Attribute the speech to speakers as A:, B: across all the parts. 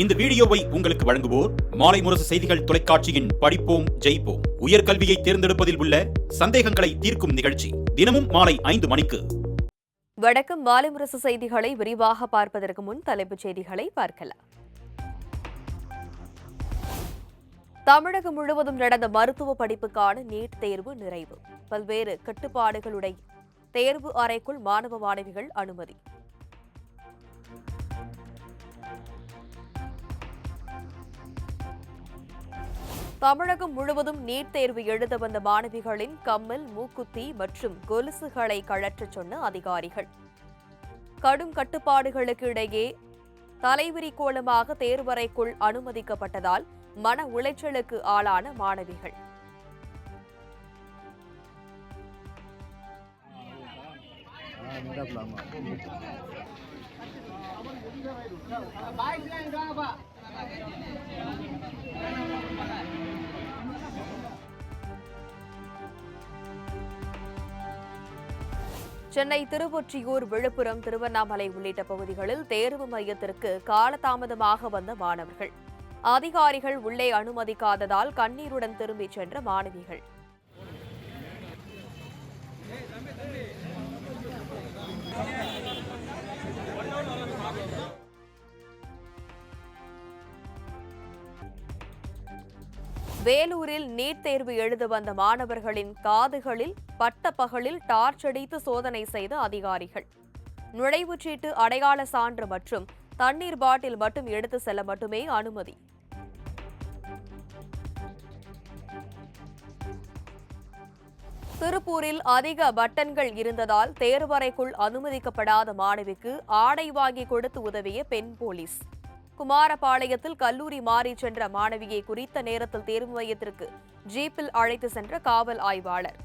A: இந்த வீடியோவை உங்களுக்கு வழங்குவோர் மாலை முரசு செய்திகள் தொலைக்காட்சியின் படிப்போம் ஜெயிப்போம் உயர்கல்வியை தேர்ந்தெடுப்பதில் உள்ள சந்தேகங்களை தீர்க்கும் நிகழ்ச்சி தினமும் மாலை 5 மணிக்கு.
B: வணக்கம். மாலை முரசு செய்திகளை விரிவாக பார்ப்பதற்கு முன் தலைப்புச் செய்திகளை பார்க்கலாம். தமிழகம் முழுவதும் நடந்த மருத்துவ படிப்புக்கான நீட் தேர்வு நிறைவு. பல்வேறு கட்டுப்பாடுகளுடைய தேர்வு அறைக்குள் மாணவ மாணவிகள் அனுமதி. தமிழகம் முழுவதும் நீட் தேர்வு எழுத வந்த மாணவிகளின் கம்மல், மூக்குத்தி மற்றும் கொலுசுகளை கழற்றச் சொன்ன அதிகாரிகள். கடும் கட்டுப்பாடுகளுக்கு இடையே தலைவிரி கோலமாக தேர்வறைக்குள் அனுமதிக்கப்பட்டதால் மன உளைச்சலுக்கு ஆளான மாணவிகள். சென்னை, திருவொற்றியூர், விழுப்புரம், திருவண்ணாமலை உள்ளிட்ட பகுதிகளில் தேர்வு மையத்திற்கு காலதாமதமாக வந்த மாணவர்கள். அதிகாரிகள் உள்ளே அனுமதிக்காததால் கண்ணீருடன் திரும்பிச் சென்ற மாணவிகள். வேலூரில் நீட் தேர்வு எழுத வந்த மாணவர்களின் காதுகளில் பட்டப்பகலில் டார்ச் அடித்து சோதனை செய்த அதிகாரிகள். நுழைவுச்சீட்டு, அடையாள சான்று மற்றும் தண்ணீர் பாட்டில் மட்டும் எடுத்து செல்ல மட்டுமே அனுமதி. திருப்பூரில் அதிக பட்டன்கள் இருந்ததால் தேர்வறைக்குள் அனுமதிக்கப்படாத மாணவிக்கு ஆடை வாங்கி கொடுத்து உதவிய பெண் போலீஸ். குமாரபாளையத்தில் கல்லூரி மாறி சென்ற மாணவியை குறித்த நேரத்தில் தேர்வு மையத்திற்கு ஜீப்பில் அழைத்து சென்ற காவல் ஆய்வாளர்.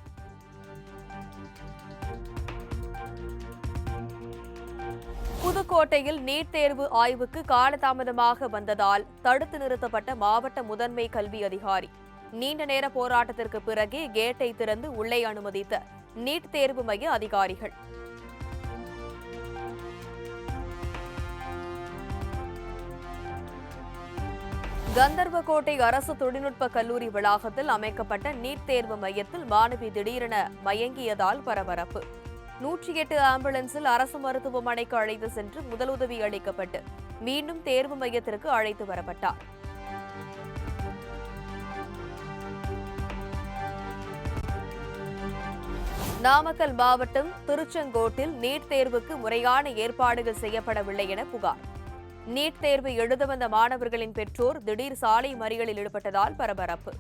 B: புதுக்கோட்டையில் நீட் தேர்வு ஆய்வுக்கு காலதாமதமாக வந்ததால் தடுத்து நிறுத்தப்பட்ட மாவட்ட முதன்மை கல்வி அதிகாரி. நீண்ட நேர போராட்டத்திற்கு பிறகே கேட்டை திறந்து உள்ளே அனுமதித்த நீட் தேர்வு மைய அதிகாரிகள். கந்தர்வகோட்டை அரசு தொழில்நுட்ப கல்லூரி வளாகத்தில் அமைக்கப்பட்ட நீட் தேர்வு மையத்தில் மாணவி திடீரென மயங்கியதால் பரபரப்பு. 108 ஆம்புலன்ஸில் அரசு மருத்துவமனைக்கு அழைத்து சென்று முதலுதவி அளிக்கப்பட்டு மீண்டும் தேர்வு மையத்திற்கு அழைத்து வரப்பட்டார். நாமக்கல் மாவட்டம் திருச்செங்கோட்டில் நீட் தேர்வுக்கு முறையான ஏற்பாடுகள் செய்யப்படவில்லை என புகார். நீட் தேர்வு எழுத வந்த மாணவர்களின் பெற்றோர் திடீர் சாலை மறியலில் ஈடுபட்டதால் பரபரப்பு.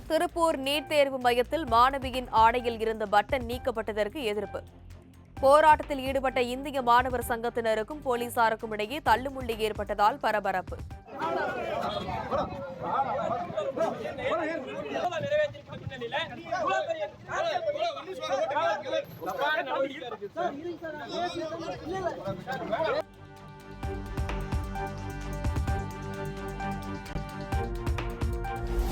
B: திருப்பூர் நீட் தேர்வு மையத்தில் மாணவியின் ஆடையில் இருந்த பட்டன் நீக்கப்பட்டதற்கு எதிர்ப்பு. போராட்டத்தில் ஈடுபட்ட இந்திய மாணவர் சங்கத்தினருக்கும் போலீசாருக்கும் இடையே தள்ளுமுள்ளி ஏற்பட்டதால் பரபரப்பு.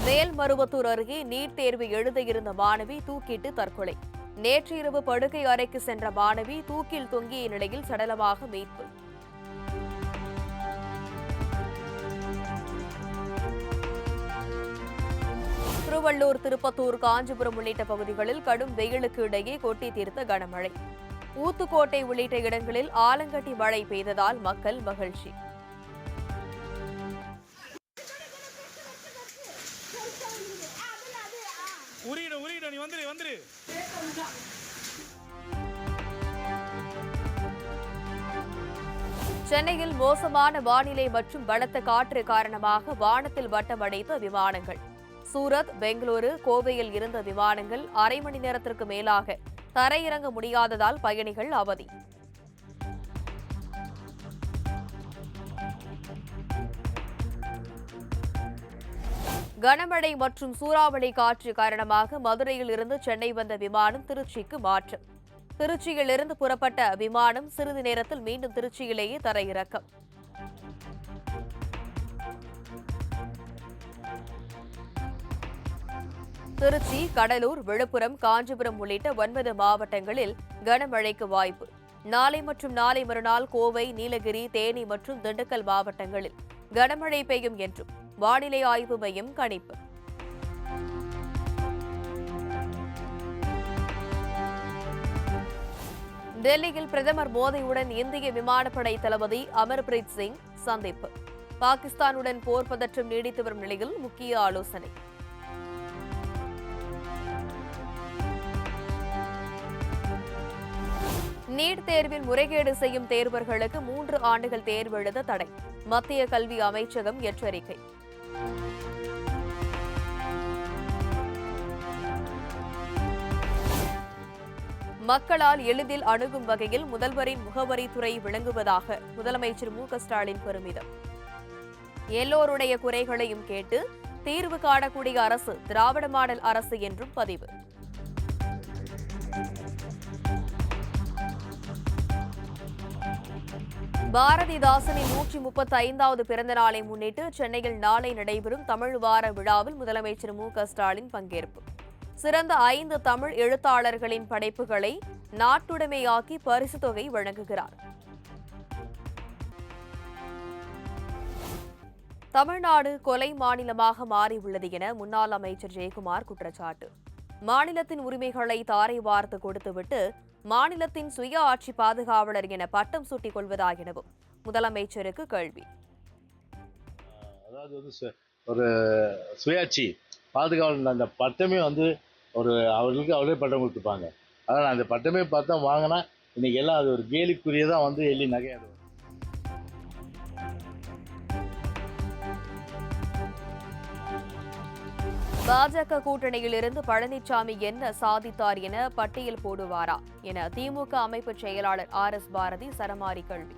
B: மேல்மருவத்தூர் அருகே நீட் தேர்வு எழுத இருந்த மாணவி தூக்கிட்டு தற்கொலை. நேற்று இரவு படுக்கை அறைக்கு சென்ற மாணவி தூக்கில் தொங்கிய நிலையில் சடலமாக மீட்பு. திருவள்ளூர், திருப்பத்தூர், காஞ்சிபுரம் உள்ளிட்ட பகுதிகளில் கடும் வெயிலுக்கு இடையே கொட்டி தீர்த்த கனமழை. ஊத்துக்கோட்டை உள்ளிட்ட இடங்களில் ஆலங்கட்டி மழை பெய்ததால் மக்கள் மகிழ்ச்சி. சென்னையில் மோசமான வானிலை மற்றும் பலத்த காற்று காரணமாக வானத்தில் வட்டமடைத்த விமானங்கள். சூரத், பெங்களூரு, கோவையில் இருந்த விமானங்கள் அரை மணி நேரத்திற்கு மேலாக தரையிறங்க முடியாததால் பயணிகள் அவதி. கனமழை மற்றும் சூறாவளி காற்று காரணமாக மதுரையில் இருந்து சென்னை வந்த விமானம் திருச்சிக்கு மாற்றம். திருச்சியில் இருந்து புறப்பட்ட விமானம் சிறிது நேரத்தில் மீண்டும் திருச்சியிலேயே தரையிறக்கம். திருச்சி, கடலூர், விழுப்புரம், காஞ்சிபுரம் உள்ளிட்ட 9 மாவட்டங்களில் கனமழைக்கு வாய்ப்பு. நாளை மற்றும் நாளை மறுநாள் கோவை, நீலகிரி, தேனி மற்றும் திண்டுக்கல் மாவட்டங்களில் கனமழை பெய்யும் என்றும் வானிலை ஆய்வு மையம் கணிப்பு. டெல்லியில் பிரதமர் மோடியுடன் இந்திய விமானப்படை தளபதி அமர்பிரீத் சிங் சந்திப்பு. பாகிஸ்தானுடன் போர் பதற்றம் நீடித்து வரும் நிலையில் முக்கிய ஆலோசனை. நீட் தேர்வில் முறைகேடு செய்யும் தேர்வர்களுக்கு 3 ஆண்டுகள் தேர்வு எழுத தடை. மத்திய கல்வி அமைச்சகம் எச்சரிக்கை. மக்களால் எளிதில் அணுகும் வகையில் முதல்வரின் முகவரித்துறை விளங்குவதாக முதலமைச்சர் மு.க.ஸ்டாலின் பெருமிதம். எல்லோருடைய குறைகளையும் கேட்டு தீர்வு காணக்கூடிய அரசு திராவிட மாடல் அரசு என்றும் பதிவு. பாரதிதாசனின் 135வது பிறந்த நாளை முன்னிட்டு சென்னையில் நாளை நடைபெறும் தமிழ் வார விழாவில் முதலமைச்சர் மு.க.ஸ்டாலின் பங்கேற்பு. சிறந்த 5 தமிழ் எழுத்தாளர்களின் படைப்புகளை நாட்டுடைமையாக்கி பரிசு தொகை வழங்குகிறார். தமிழ்நாடு கொலை மாநிலமாக மாறியுள்ளது என முன்னாள் அமைச்சர் ஜெயக்குமார் குற்றச்சாட்டு. மாநிலத்தின் உரிமைகளை தாரை வார்த்து கொடுத்துவிட்டு மாநிலத்தின் சுய ஆட்சி பாதுகாவலர் என பட்டம் சூட்டிக் கொள்வதா எனவும் முதலமைச்சருக்கு கேள்வி.
C: அதாவது ஒரு சுயாட்சி பாதுகாவலர் அந்த பட்டமே அவர்களுக்கு அவரே பட்டம் கொடுத்துப்பாங்க. அதனால் அந்த பட்டமே பார்த்தா வாங்கினா இன்னைக்கு எல்லாம் அது ஒரு கேலிக்குரியதான் எள்ளி நகையாடுவோம்.
B: பாஜக கூட்டணியில் இருந்து பழனிசாமி என்ன சாதித்தார் என பட்டியல் போடுவாரா என திமுக அமைப்பு செயலாளர் RS பாரதி சரமாரி கேள்வி.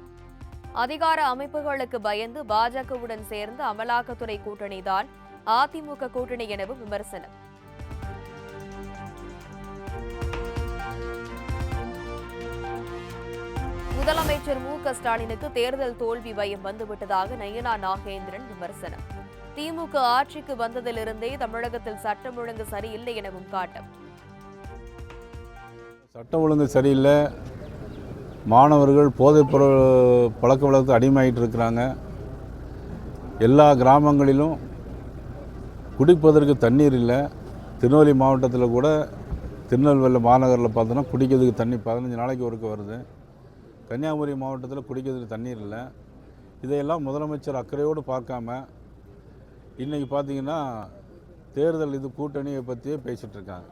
B: அதிகார அமைப்புகளுக்கு பயந்து பாஜகவுடன் சேர்ந்த அமலாக்கத்துறை கூட்டணிதான் அதிமுக கூட்டணி எனவும் விமர்சனம். முதலமைச்சர் மு.க.ஸ்டாலினுக்கு தேர்தல் தோல்வி பயம் வந்துவிட்டதாக நயனா நாகேந்திரன் விமர்சனம். திமுக ஆட்சிக்கு வந்ததிலிருந்தே தமிழகத்தில் சட்டம் ஒழுங்கு சரியில்லை எனவும் காட்டம்.
D: சட்டம் ஒழுங்கு சரியில்லை, மாணவர்கள் போதைப்பொருள் பழக்க வழக்கத்துக்கு அடிமையாகிட்டு இருக்கிறாங்க. எல்லா கிராமங்களிலும் குடிப்பதற்கு தண்ணீர் இல்லை. திருநெல்வேலி மாவட்டத்தில் கூட திருநெல்வேலி மாநகரில் பார்த்தோன்னா குடிக்கிறதுக்கு தண்ணி 15 நாளைக்கு ஒருக்க வருது. கன்னியாகுமரி மாவட்டத்தில் குடிக்கிறதுக்கு தண்ணீர் இல்லை. இதையெல்லாம் முதலமைச்சர் அக்கறையோடு பார்க்காம இன்றைக்கி பார்த்தீங்கன்னா தேர்தல் கூட்டணியை பற்றியே பேசிகிட்டு இருக்காங்க.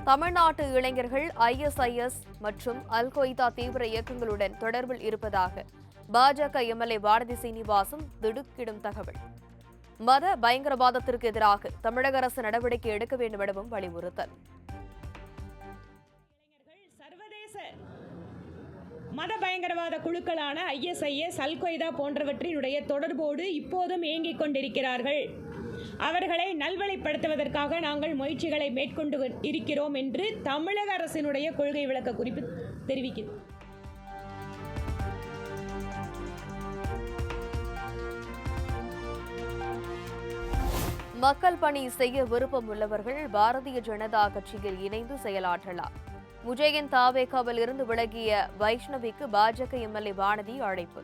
B: தமிழ்நாட்டு இளைஞர்கள் ISIS மற்றும் அல்-கொய்தா தீவிர இயக்கங்களுடன் தொடர்பில் இருப்பதாக பாஜக MLA வானதி சீனிவாசன் திடுக்கிடும் தகவல். மத பயங்கரவாதத்திற்கு எதிராக தமிழக அரசு நடவடிக்கை எடுக்க வேண்டும் எனவும் வலியுறுத்தல்.
E: சர்வதேச மத பயங்கரவாத குழுக்களான ISIS, அல்-கொய்தா போன்றவற்றினுடைய தொடர்போடு இப்போதும் இயங்கிக் கொண்டிருக்கிறார்கள். அவர்களை நல்வழிப்படுத்துவதற்காக நாங்கள் முயற்சிகளை மேற்கொண்டு இருக்கிறோம் என்று தமிழக அரசினுடைய கொள்கை விளக்க குறிப்பு தெரிவிக்கிறது.
B: மக்கள் பணி செய்ய விருப்பம் உள்ளவர்கள் பாரதிய ஜனதா கட்சியில் இணைந்து செயலாற்றலாம். உஜயன் தாவேகாவில் இருந்து விலகிய வைஷ்ணவிக்கு பாஜக MLA வானதி அழைப்பு.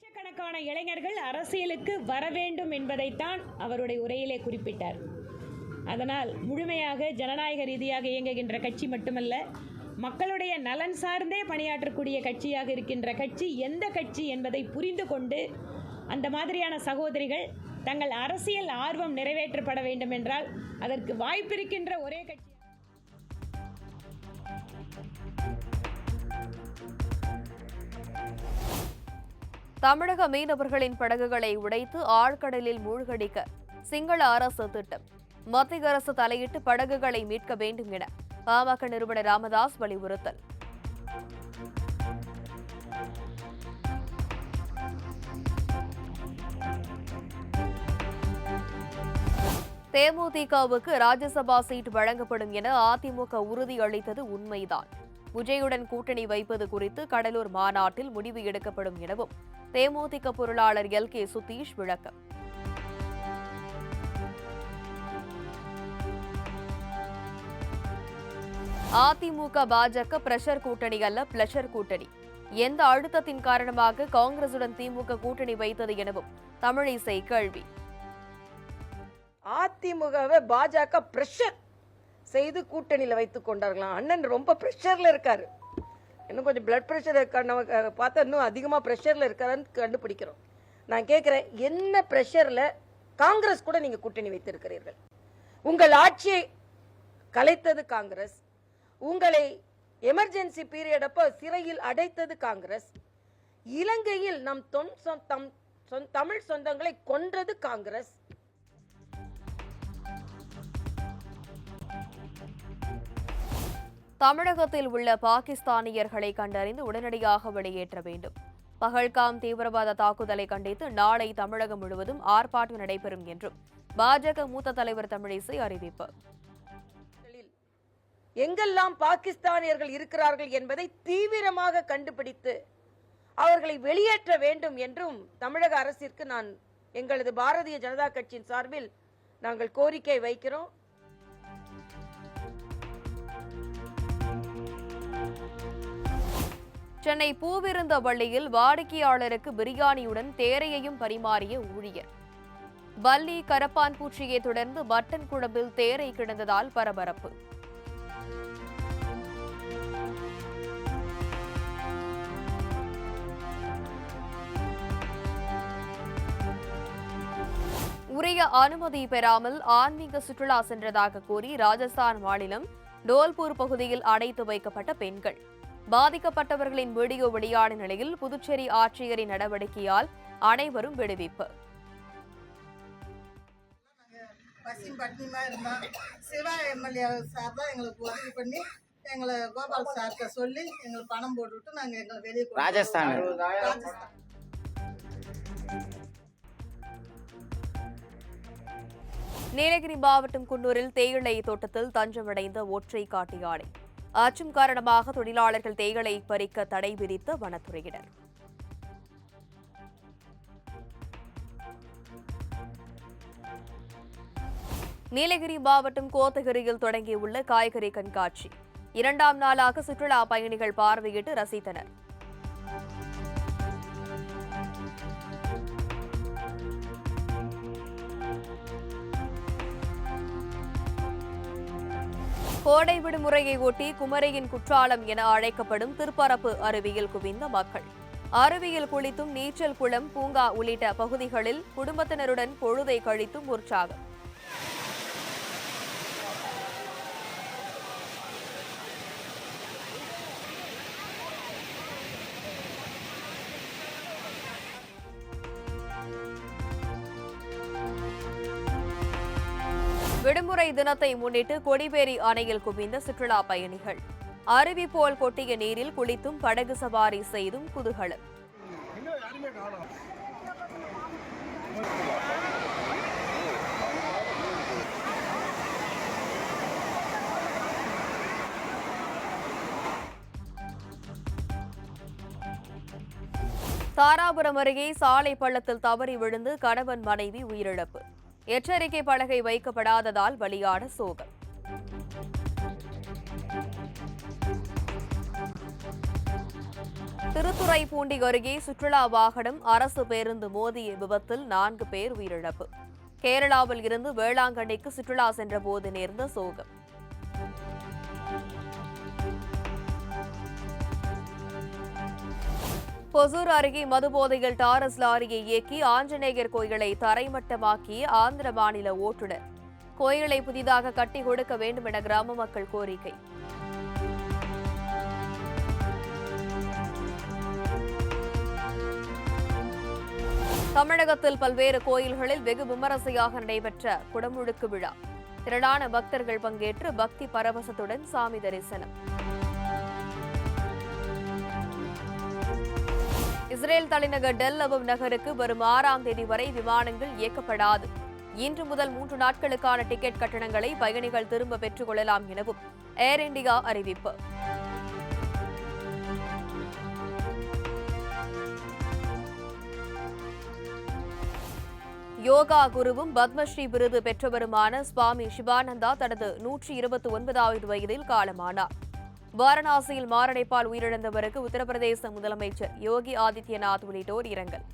E: லட்சக்கணக்கான இளைஞர்கள் அரசியலுக்கு வர வேண்டும் என்பதைத்தான் அவருடைய உரையிலே குறிப்பிட்டார். அதனால் முழுமையாக ஜனநாயக ரீதியாக இயங்குகின்ற கட்சி மட்டுமல்ல, மக்களுடைய நலன் சார்ந்தே பணியாற்றக்கூடிய கட்சியாக இருக்கின்ற கட்சி எந்த கட்சி என்பதை புரிந்து கொண்டு அந்த மாதிரியான சகோதரிகள் தங்கள் அரசியல் ஆர்வம் நிறைவேற்றப்பட வேண்டும் என்றால் அதற்கு வாய்ப்பிருக்கின்ற ஒரே கட்சி.
B: தமிழக மீனவர்களின் படகுகளை உடைத்து ஆழ்கடலில் மூழ்கடிக்க சிங்கள அரசு திட்டம். மத்திய அரசு தலையிட்டு படகுகளை மீட்க வேண்டும் என பாமக நிறுவனர் ராமதாஸ் வலியுறுத்தல். தேமுதிகவுக்கு ராஜ்யசபா சீட் வழங்கப்படும் என அதிமுக உறுதியளித்தது உண்மைதான். விஜயுடன் கூட்டணி வைப்பது குறித்து கடலூர் மாநாட்டில் முடிவு எடுக்கப்படும் எனவும் தேமுதிக பொருளாளர் LK சுதீஷ் விளக்கம். அதிமுக பாஜக பிரஷர் கூட்டணி அல்ல பிளஷர் கூட்டணி. எந்த அழுத்தத்தின் காரணமாக காங்கிரசுடன் திமுக கூட்டணி வைத்தது எனவும் தமிழிசை கேள்வி.
F: அதிமுகவை பாஜக பிரஷர் செய்து கூட்டணியில் வைத்துக் கொண்டார்களாம். அண்ணன் ரொம்ப பிரஷர்ல இருக்காரு. இன்னும் கொஞ்சம் பிளட் பிரஷர் நமக்கு பார்த்தா இன்னும் அதிகமாக பிரஷர்ல இருக்காருன்னு கண்டுபிடிக்கிறோம். நான் கேட்குறேன், என்ன பிரஷர்ல காங்கிரஸ் கூட நீங்க கூட்டணி வைத்திருக்கிறீர்கள்? உங்கள் ஆட்சியை கலைத்தது காங்கிரஸ். உங்களை எமர்ஜென்சி பீரியட் அப்போ சிறையில் அடைத்தது காங்கிரஸ். இலங்கையில் நம் தமிழ் சொந்தங்களை கொன்றது காங்கிரஸ்.
B: தமிழகத்தில் உள்ள பாகிஸ்தானியர்களை கண்டறிந்து உடனடியாக வெளியேற்ற வேண்டும். பகல்காம் தீவிரவாத தாக்குதலை கண்டித்து நாளை தமிழகம் முழுவதும் ஆர்ப்பாட்டம் நடைபெறும் என்றும் பாஜக மூத்த தலைவர் தமிழிசை அறிவிப்பு.
F: எங்கெல்லாம் பாகிஸ்தானியர்கள் இருக்கிறார்கள் என்பதை தீவிரமாக கண்டுபிடித்து அவர்களை வெளியேற்ற வேண்டும் என்றும் தமிழக அரசிற்கு எங்களது பாரதிய ஜனதா கட்சியின் சார்பில் நாங்கள் கோரிக்கை வைக்கிறோம்.
B: சென்னை பூவிருந்தவள்ளியில் வாடிக்கையாளருக்கு பிரியாணியுடன் தேரையையும் பரிமாறிய ஊழியர். வள்ளி கரப்பான் பூச்சியை தொடர்ந்து மட்டன் குழம்பில் தேரை கிடந்ததால் பரபரப்பு. உரிய அனுமதி பெறாமல் ஆன்மீக சுற்றுலா சென்றதாக கூறி ராஜஸ்தான் மாநிலம் டோல்பூர் பகுதியில் அடைத்து வைக்கப்பட்ட பெண்கள். பாதிக்கப்பட்டவர்களின் வீடியோ வெளியான நிலையில் புதுச்சேரி ஆட்சியரின் நடவடிக்கையால் அனைவரும் விடுவிப்பு.
G: சிவா எம்எல்ஏ சார் தான் எங்களுக்கு உதவி பண்ணி எங்களை கோபால் சார்கிட்ட சொல்லி எங்களுக்கு பணம் போட்டுவிட்டு நாங்கள் எங்களை வெளியே ராஜஸ்தான்.
B: நீலகிரி மாவட்டம் குன்னூரில் தேயிலை தோட்டத்தில் தஞ்சமடைந்த ஒற்றை காட்டு யானை. அச்சம் காரணமாக தொழிலாளர்கள் தேயிலை பறிக்க தடை விதித்த வனத்துறையினர். நீலகிரி மாவட்டம் கோத்தகிரியில் தொடங்கியுள்ள காய்கறி கண்காட்சி 2ஆம் நாளாக சுற்றுலா பயணிகள் பார்வையிட்டு ரசித்தனர். கோடை விடுமுறையை ஒட்டி குமரியின் குற்றாலம் என அழைக்கப்படும் திருப்பரப்பு அருவியில் குவிந்த மக்கள். அருவியில் குளித்தும் நீச்சல் குளம், பூங்கா உள்ளிட்ட பகுதிகளில் குடும்பத்தினருடன் பொழுதை கழித்தும் உற்சாகம். விடுமுறை தினத்தை முன்னிட்டு கொடிவேரி அணையில் குவிந்த சுற்றுலா பயணிகள். அருவி போல் கொட்டிய நீரில் குளித்தும் படகு சவாரி செய்தும் குதூகலம். தாராபுரம் அருகே சாலை பள்ளத்தில் தவறி விழுந்து கணவன் மனைவி உயிரிழப்பு. எச்சரிக்கை பலகை வைக்கப்படாததால் பலியான சோகம். திருத்துறைப்பூண்டி அருகே சுற்றுலா வாகனம் அரசு பேருந்து மோதிய விபத்தில் 4 பேர் உயிரிழப்பு. கேரளாவில் இருந்து வேளாங்கண்ணிக்கு சுற்றுலா சென்றபோது நேர்ந்த சோகம். பொசூர் அருகே மதுபோதையில் டாரஸ் லாரியை இயக்கி ஆஞ்சநேயர் கோயிலை தரைமட்டமாக்கிய ஆந்திர மாநில ஓட்டுநர். கோயிலை புதிதாக கட்டி கொடுக்க வேண்டும் என கிராம மக்கள் கோரிக்கை. தமிழகத்தில் பல்வேறு கோயில்களில் வெகு விமரிசையாக நடைபெற்ற குடமுழுக்கு விழா. திரளான பக்தர்கள் பங்கேற்று பக்தி பரவசத்துடன் சாமி தரிசனம். இஸ்ரேல் தலைநகர் டெல் அவிவ் நகருக்கு வரும் 6ஆம் தேதி வரை விமானங்கள் இயக்கப்படாது. இன்று முதல் 3 நாட்களுக்கான டிக்கெட் கட்டணங்களை பயணிகள் திரும்ப பெற்றுக் கொள்ளலாம் எனவும் ஏர் இந்தியா அறிவிப்பு. யோகா குருவும் பத்மஸ்ரீ விருது பெற்றவருமான சுவாமி சிவானந்தா தனது 129வது வயதில் காலமானார். வாரணாசியில் மாரடைப்பால் உயிரிழந்தவருக்கு உத்தரப்பிரதேச முதலமைச்சர் யோகி ஆதித்யநாத் உள்ளிட்டோர் இரங்கல்.